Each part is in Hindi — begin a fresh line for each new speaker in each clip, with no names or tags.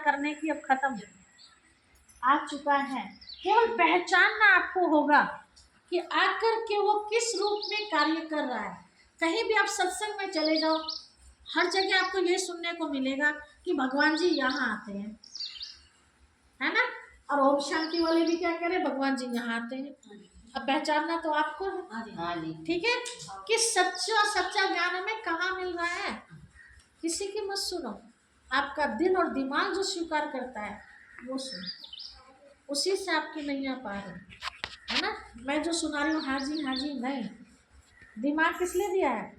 करने की अब खत्म आ चुका है। केवल पहचानना आपको होगा कि आकर के वो किस रूप में कार्य कर रहा है। कहीं भी आप सत्संग में चले जाओ, हर जगह आपको ये सुनने को मिलेगा कि भगवान जी यहाँ आते हैं, है ना। और ओम शांति वाले भी क्या करें, भगवान जी यहाँ आते हैं। अब पहचानना तो आपको है, ठीक है। कि सच्चा ज्ञान हमें कहाँ मिल रहा है, किसी की मत सुनो, आपका दिल और दिमाग जो स्वीकार करता है वो सुनो, उसी से आपकी नैया पार है ना। मैं जो सुना रही हूँ हाँ जी नहीं, दिमाग किस लिए दिया है,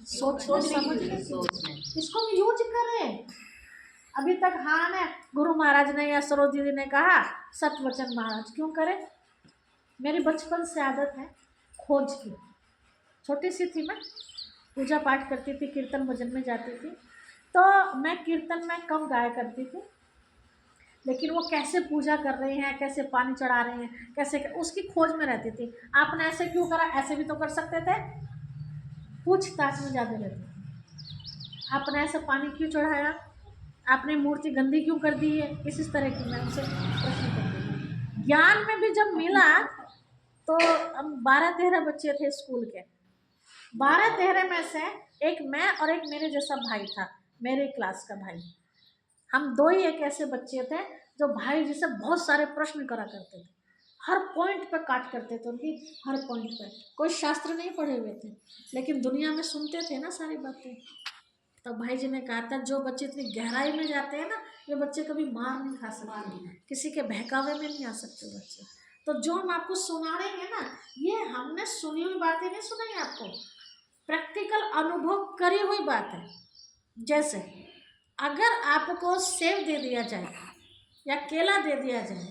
सोचने समझने, इसको भी यूज करें। अभी तक हाँ ने गुरु महाराज ने या सरोज दीदी ने कहा सतवचन महाराज, क्यों करें। मेरी बचपन से आदत है खोज की। छोटी सी थी मैं, पूजा पाठ करती थी, कीर्तन भजन में जाती थी, तो मैं कीर्तन में कम गाया करती थी, लेकिन वो कैसे पूजा कर रहे हैं, कैसे पानी चढ़ा रहे हैं, कैसे उसकी खोज में रहती थी। आपने ऐसे क्यों करा, ऐसे भी तो कर सकते थे, पूछताछ में ज़्यादा रहती थी। आपने ऐसा पानी क्यों चढ़ाया, आपने मूर्ति गंदी क्यों कर दी है, इस तरह की मैं उनसे प्रश्न करती। ज्ञान में भी जब मिला तो हम 12-13 बच्चे थे स्कूल के, 12-13 में से एक मैं और एक मेरे जैसा भाई था, मेरे क्लास का भाई। हम दो ही एक ऐसे बच्चे थे जो भाई जी से बहुत सारे प्रश्न करा करते थे, हर पॉइंट पे काट करते थे उनकी, हर पॉइंट पे। कोई शास्त्र नहीं पढ़े हुए थे, लेकिन दुनिया में सुनते थे ना सारी बातें। तो भाई जी ने कहा था जो बच्चे इतनी गहराई में जाते हैं ना, ये बच्चे कभी मार नहीं खा सकते, किसी के बहकावे में नहीं आ सकते बच्चे। तो जो हम आपको सुना रहे हैं ना, ये हमने सुनी हुई बातें नहीं सुनाई आपको, प्रैक्टिकल अनुभव करी हुई बात है। जैसे अगर आपको सेब दे दिया जाए या केला दे दिया जाए,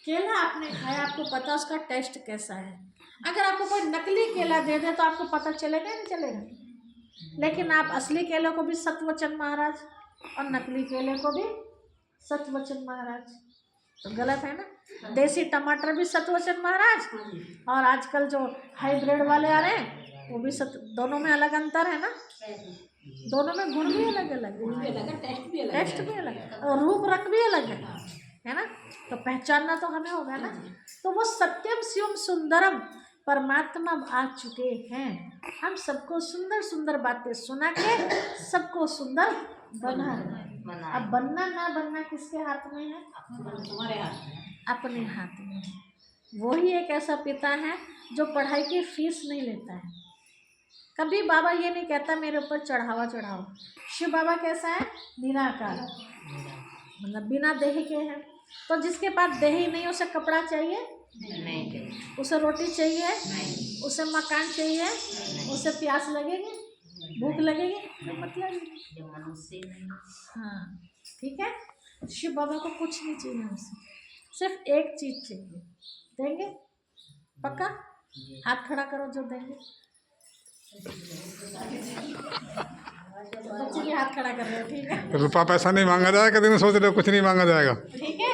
केला आपने खाया, आपको पता उसका टेस्ट कैसा है। अगर आपको कोई नकली केला दे दे तो आपको पता चलेगा नहीं चलेगा। लेकिन आप असली केले को भी सतवचन महाराज और नकली केले को भी सतवचन महाराज, तो गलत है ना। देसी टमाटर भी सतवचन महाराज, और आजकल जो हाइब्रिड वाले आ रहे हैं वो भी दोनों में अलग अंतर है ना, दोनों में गुण भी अलग अलग है, टेस्ट भी अलग और रूप रंग भी अलग है ना। तो पहचानना तो हमें होगा ना। तो वो सत्यम शिवम सुंदरम परमात्मा आ चुके हैं, हम सबको सुंदर सुंदर बातें सुना के सबको सुंदर बना रहे। अब बनना ना बनना किसके हाथ में है, हमारे हाथ में, अपने हाथ में है। वही एक ऐसा पिता है जो पढ़ाई की फीस नहीं लेता है। कभी बाबा ये नहीं कहता मेरे ऊपर चढ़ावा चढ़ाओ। शिव बाबा कैसा है, निराकार, मतलब बिना देह के है। तो जिसके पास देह ही नहीं, उसे कपड़ा चाहिए नहीं, उसे रोटी चाहिए नहीं, उसे मकान चाहिए नहीं, उसे प्यास लगेगी, भूख लगेगी, मतलब हाँ ठीक है। शिव बाबा को कुछ नहीं चाहिए हमसे, सिर्फ एक चीज चाहिए, देंगे पक्का, हाथ खड़ा करो जो देंगे। बच्चे भी हाथ खड़ा कर रहे हो, ठीक है।
रुपया पैसा नहीं मांगा जाएगा, कभी सोच रहे हो कुछ नहीं मांगा जाएगा,
ठीक है।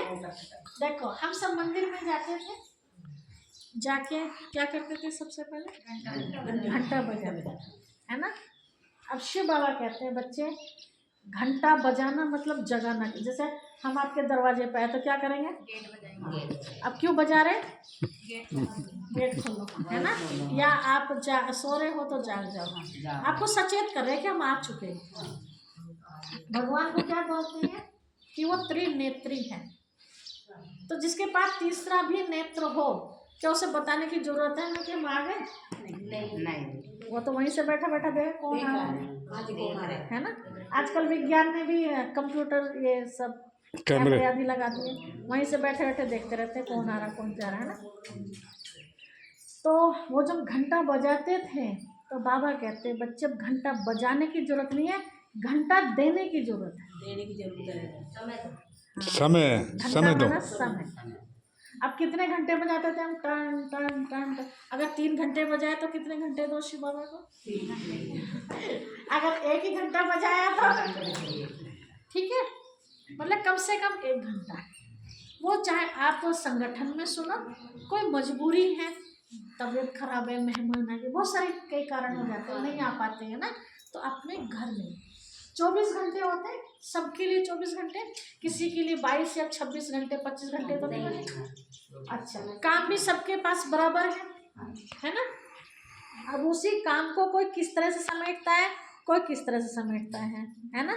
देखो हम सब मंदिर में जाते थे, जाके क्या करते थे, सबसे पहले घंटा बजाते है ना। अब शिव बाबा कहते हैं बच्चे घंटा बजाना मतलब जगाना। जैसे हम आपके दरवाजे पे आए तो क्या करेंगे, गेट बजाएंगे। अब क्यों बजा रहे, गेट खोलो, है ना। या आप सो रहे हो तो जाग जाओ, आपको सचेत कर रहे हैं कि हम आ चुके हैं। भगवान को क्या बोलते हैं कि वो त्रिनेत्री है। तो जिसके पास तीसरा भी नेत्र हो, क्या उसे बताने की जरूरत है ना कि हम आ गए, नहीं, वो तो वहीं से बैठा बैठा देख कौन आ रहा है ना। आजकल विज्ञान ने भी कंप्यूटर ये सब कैमरे आदि लगा दिए, वहीं से बैठे बैठे देखते रहते कौन आ रहा कौन जा रहा है ना। तो वो जब घंटा बजाते थे तो बाबा कहते बच्चे अब घंटा बजाने की जरूरत नहीं है, घंटा देने की जरूरत है, देने की जरूरत है।
समय दो।
समय। अब कितने घंटे बजाते थे हम, टन टन टन टन। अगर 3 घंटे बजाए तो कितने घंटे दो शिव बाबा को, अगर 1 ही घंटा बजाया तो ठीक है, मतलब कम से कम 1 घंटा। वो चाहे आप संगठन में सुनो, कोई मजबूरी है, तबीयत खराब है, मेहमान आ गए, बहुत सारे कई कारण हो जाते हैं, नहीं आ पाते हैं ना, तो अपने घर में 24 घंटे होते हैं सबके लिए, 24 घंटे, किसी के लिए 22 या 26 घंटे, 25 घंटे तो नहीं होते। अच्छा, काम भी सबके पास बराबर है ना। अब उसी काम को कोई किस तरह से समेटता है, कोई किस तरह से समेटता है ना।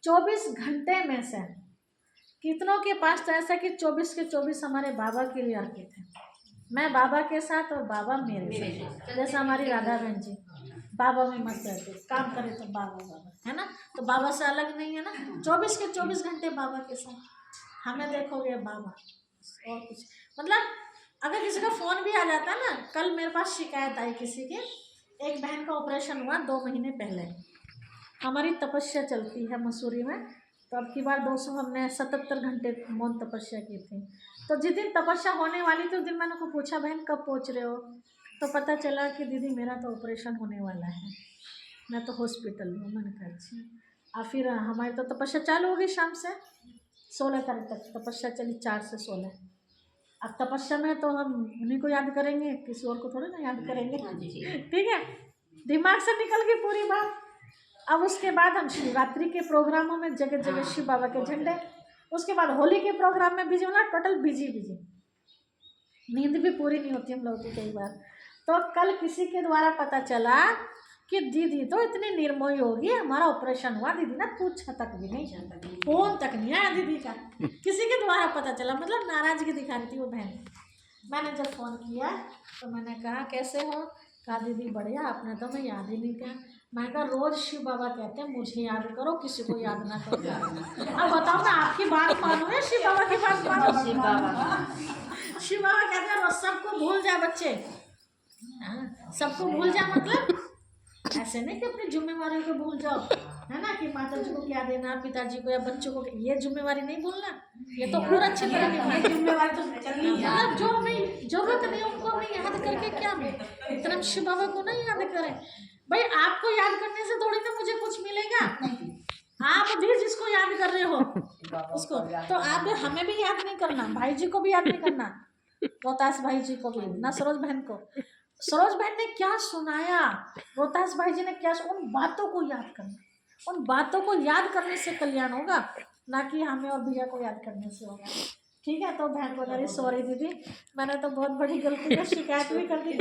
24 घंटे में से कितनों के पास तो ऐसा कि 24 के 24 हमारे बाबा के लिए अर्पित है। मैं बाबा के साथ और बाबा मेरे साथ, जैसे हमारी राधा बहन जी बाबा में मत रहते, काम करे तो बाबा बाबा, है ना। तो बाबा से अलग नहीं है ना, 24 के 24 घंटे बाबा के साथ। हमें देखोगे बाबा और कुछ, मतलब अगर किसी का फ़ोन भी आ जाता ना, कल मेरे पास शिकायत आई किसी की, एक बहन का ऑपरेशन हुआ 2 महीने पहले। हमारी तपस्या चलती है मसूरी में, तो अब की बार 200 हमने 77 घंटे मौन तपस्या की थी। तो जिस दिन तपस्या होने वाली थी उस दिन मैंने को पूछा, बहन कब पहुंच रहे हो, तो पता चला कि दीदी मेरा तो ऑपरेशन होने वाला है, मैं तो हॉस्पिटल में हूँ। मैंने कहा अच्छा। और फिर हमारी तो तपस्या चालू हो गई, शाम से 16 तारीख तक तपस्या चली, 4 से 16। अब तपस्या में तो हम उन्हीं को याद करेंगे, किसी और को थोड़ी ना याद करेंगे, ठीक है, दिमाग से निकल गई पूरी बात। अब उसके बाद हम शिवरात्रि के प्रोग्रामों में जगह जगह शिव बाबा के झंडे, उसके बाद होली के प्रोग्राम में बिजी होना, टोटल बिजी, नींद भी पूरी नहीं होती हम लोगों की कई बार। तो कल किसी के द्वारा पता चला कि दीदी तो इतनी निर्मोही होगी, हमारा ऑपरेशन हुआ, दीदी ना पूछा तक भी नहीं, फोन तक नहीं आया दीदी का, किसी के द्वारा पता चला, मतलब नाराजगी दिखा रही थी वो बहन। मैंने जब फ़ोन किया तो मैंने कहा कैसे हो, कहा दीदी बढ़िया, आपने तो मैं याद ही नहीं किया। मैंने कहा रोज़ शिव बाबा कहते हैं मुझे याद करो, किसी को याद ना करो। अब बताओ मैं आपकी बात मानूं या शिव बाबा की बात मानूं? शिव बाबा कहते हैं रोज सबको भूल जाए बच्चे, सबको भूल जाए, मतलब ऐसे नहीं कि अपनी जिम्मेवारियों को भूल जाओ, है ना, कि माता जी को क्या देना, पिताजी को या बच्चों को, ये जिम्मेवारी नहीं भूलना, ये तो पूरा अच्छी तरह निभाना जिम्मेवारी तो चलनी है। जो हमें जरूरत नहीं उनको हमें याद करके क्या में, इतना शिव बाबा को नहीं याद करें। भाई आपको याद करने से थोड़ी ना मुझे कुछ मिलेगा, आप भी जिसको याद कर रहे हो उसको, तो आप हमें भी याद नहीं करना, भाई जी को भी याद नहीं करना, रोहतास भाई जी को भी ना, सरोज बहन को। सरोज बहन ने क्या सुनाया, रोहतास भाई जी ने क्या, उन बातों को याद करना, उन बातों को याद करने से कल्याण होगा, ना कि हमें और भैया को याद करने से होगा, ठीक है। तो बहन को करी सॉरी दीदी, मैंने तो बहुत बड़ी गलती का शिकायत भी कर दी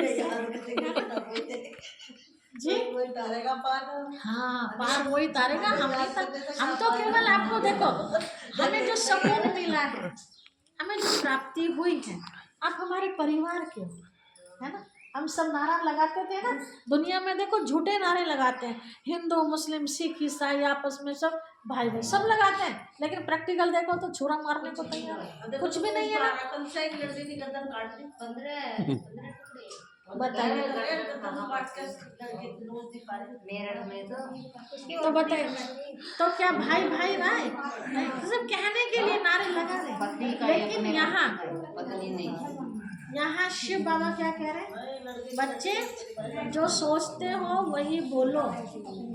जी। हाँ पार वही तारेगा, हम तो केवल आपको देखो, हमें जो सुकून मिला है, हमें जो प्राप्ति हुई है, आप हमारे परिवार के हो, है ना। हम सब नारा लगाते थे ना, दुनिया में देखो झूठे नारे लगाते हैं, हिंदू मुस्लिम सिख ईसाई आपस में सब भाई भाई सब लगाते हैं, लेकिन प्रैक्टिकल देखो तो छुरा मारने को तैयार कुछ भी नहीं है। बताइए तो बताइए, तो क्या भाई भाई राय सब कहने के लिए नारे लगा रहे, लेकिन यहाँ शिव बाबा क्या कह रहे हैं, बच्चे जो सोचते हो वही बोलो,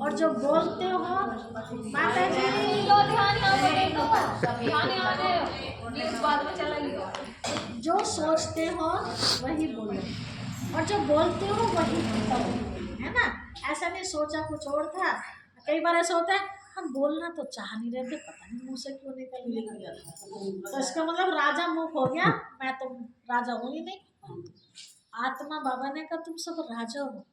और जो बोलते हो माता जी जो सोचते हो वही बोलो, और जो बोलते हो वही करो, है ना। ऐसा नहीं सोचा कुछ और था, कई बार ऐसा होता है हम बोलना तो चाह नहीं रहे थे, पता नहीं मुँह से क्यों निकल गया, तो इसका मतलब राजा मुख हो गया, मैं तो राजा हूँ ही नहीं। आत्मा बाबा ने कहा तुम सब राजा हो,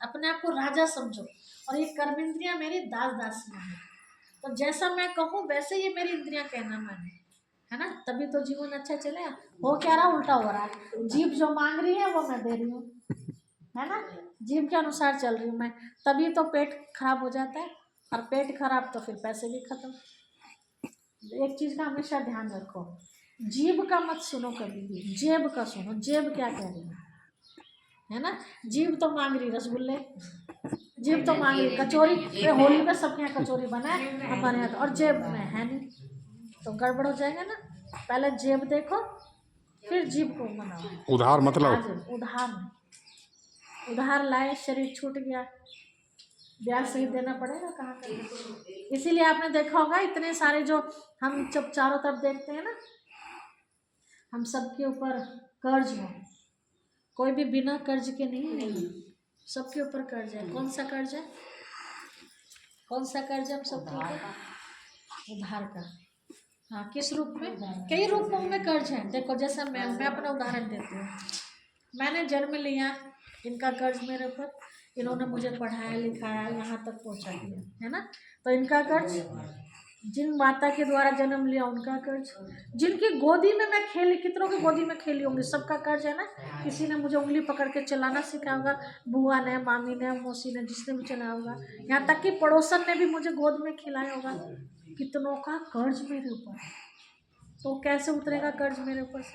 अपने आप को राजा समझो, और ये कर्म इंद्रियां मेरी दास दासियां हैं, तो जैसा मैं कहूँ वैसे ये मेरी इंद्रियां कहना माने, है ना, तभी तो जीवन अच्छा चलेगा। हो क्या रहा, उल्टा हो रहा है, जीभ जो मांग रही है वो मैं दे रही हूँ, है ना, जीभ के अनुसार चल रही हूँ मैं, तभी तो पेट खराब हो जाता है, और पेट खराब तो फिर पैसे भी खत्म। एक चीज़ का हमेशा ध्यान रखो, जीभ का मत सुनो कभी भी, जेब का सुनो, जेब क्या कह रही है ना। जीभ तो मांग रही रसगुल्ले, जीभ तो मांग रही कचौरी, होली में सबके यहाँ कचौरी बनाए, हमारे यहाँ तो, और जेब में है नहीं, तो गड़बड़ हो जाएगा ना। पहले जेब देखो फिर जीभ को मनाओ।
उधार मतलब
उधार लाए, शरीर छूट गया, ब्याज सही देना पड़ेगा, कहाँ का। इसीलिए आपने देखा होगा इतने सारे जो हम जब चारों तरफ देखते हैं ना, हम सबके ऊपर कर्ज है, कोई भी बिना कर्ज के नहीं है, सबके ऊपर कर्ज है। कौन सा कर्ज है, कौन सा कर्ज हम सब ठीक है? उधार का। हाँ, किस रूप में? कई रूपों में कर्ज है। देखो जैसा मैं अपना उदाहरण देती हूँ। मैंने जन्म लिया, इनका कर्ज मेरे ऊपर, इन्होंने मुझे पढ़ाया लिखाया यहाँ तक पहुँचा दिया, है ना? तो इनका कर्ज। जिन माता के द्वारा जन्म लिया उनका कर्ज। जिनकी गोदी में मैं खेली, कितनों की गोदी में खेली होंगी, सबका कर्ज है ना। किसी ने मुझे उंगली पकड़ के चलाना सिखाया होगा, बुआ ने, मामी ने, मौसी ने, जिसने भी चलाया होगा। यहाँ तक कि पड़ोसन ने भी मुझे गोद में खिलाया होगा। कितनों का कर्ज मेरे ऊपर। तो कैसे उतरेगा कर्ज मेरे ऊपर से?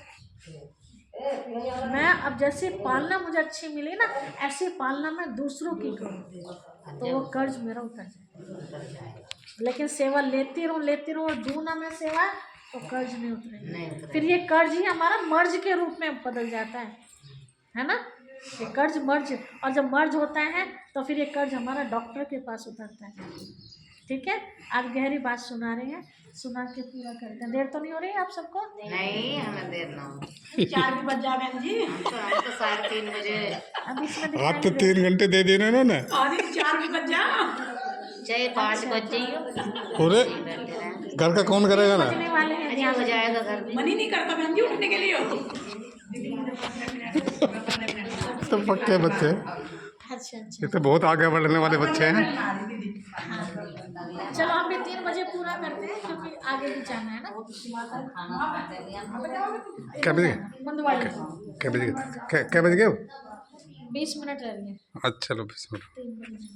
मैं अब जैसे पालना मुझे अच्छी मिली ना, ऐसे पालना मैं दूसरों की करूँ तो वो कर्ज मेरा उतर जाए। लेकिन सेवा लेती रहूँ और दूँ ना मैं सेवा, तो कर्ज नहीं उतरेगा। फिर ये कर्ज ही हमारा मर्ज के रूप में बदल जाता है ना? ये कर्ज मर्ज, और जब मर्ज होता है तो फिर ये कर्ज हमारा डॉक्टर के पास उतरता है। ठीक है, आप गहरी बात सुना रहे हैं, सुना के पूरा करते हैं। देर तो नहीं हो रही है आप सबको?
नहीं, हमें देर ना हो।
4 भी बज जाए जी।
हम तो 3:30 बजे।
अब इसमें
आप तो 3 घंटे दे दिए ना इन्होंने।
4 भी बज जा।
चाहे 5 बज जाइए।
पूरे घर का कौन करेगा ना?
बजने वाले हैं।
अच्छा हो जाएगा घर में।
मन ही नहीं करता बहन जी उठने के लिए।
तो पक्के बच्चे,
अच्छा
ये तो बहुत आगे बढ़ने वाले बच्चे हैं।
चलो हम भी 3 बजे पूरा करते हैं क्योंकि आगे भी जाना है ना।
क्या बजे?
मंदवाड़ी
क्या बज गए?
20 मिनट रह गए।
अच्छा, लो 20 मिनट।
3 बजे।